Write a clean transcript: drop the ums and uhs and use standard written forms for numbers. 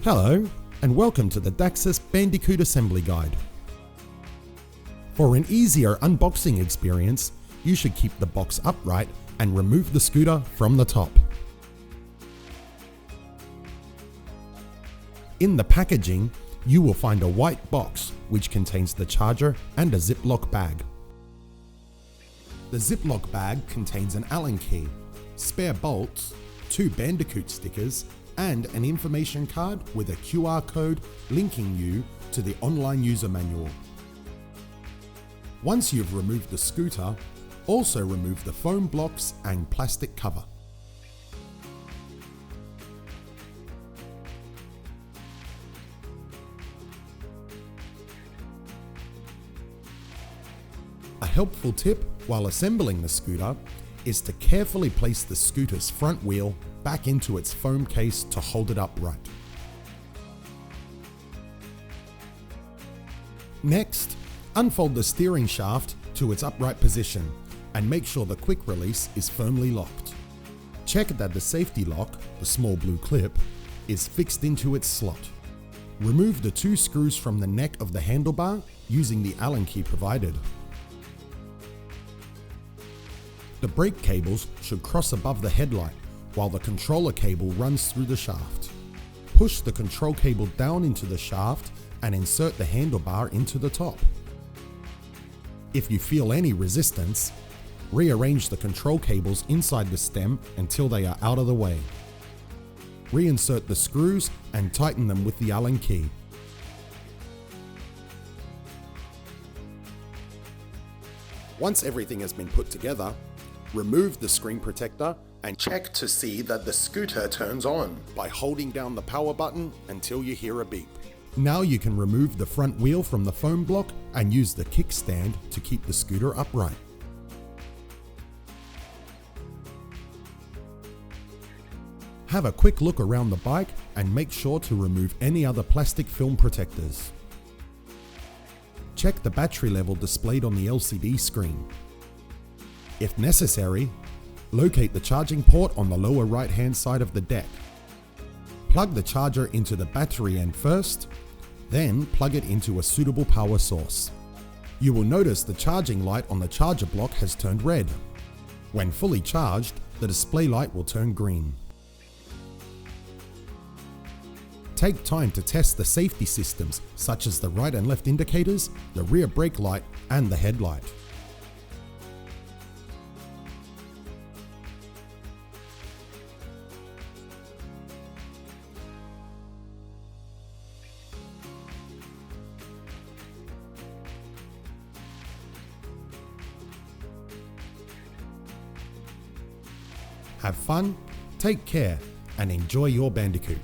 Hello, and welcome to the Daxys Bandicoot Assembly Guide. For an easier unboxing experience, you should keep the box upright and remove the scooter from the top. In the packaging, you will find a white box which contains the charger and a Ziploc bag. The Ziploc bag contains an Allen key, spare bolts, 2 Bandicoot stickers, and an information card with a QR code linking you to the online user manual. Once you've removed the scooter, also remove the foam blocks and plastic cover. A helpful tip while assembling the scooter is to carefully place the scooter's front wheel back into its foam case to hold it upright. Next, unfold the steering shaft to its upright position and make sure the quick release is firmly locked. Check that the safety lock, the small blue clip, is fixed into its slot. Remove the 2 screws from the neck of the handlebar using the Allen key provided. The brake cables should cross above the headlight while the controller cable runs through the shaft. Push the control cable down into the shaft and insert the handlebar into the top. If you feel any resistance, rearrange the control cables inside the stem until they are out of the way. Reinsert the screws and tighten them with the Allen key. Once everything has been put together, remove the screen protector and check to see that the scooter turns on by holding down the power button until you hear a beep. Now you can remove the front wheel from the foam block and use the kickstand to keep the scooter upright. Have a quick look around the bike and make sure to remove any other plastic film protectors. Check the battery level displayed on the LCD screen. If necessary, locate the charging port on the lower right hand side of the deck. Plug the charger into the battery end first, then plug it into a suitable power source. You will notice the charging light on the charger block has turned red. When fully charged, the display light will turn green. Take time to test the safety systems such as the right and left indicators, the rear brake light, and the headlight. Have fun, take care, and enjoy your Bandicoot.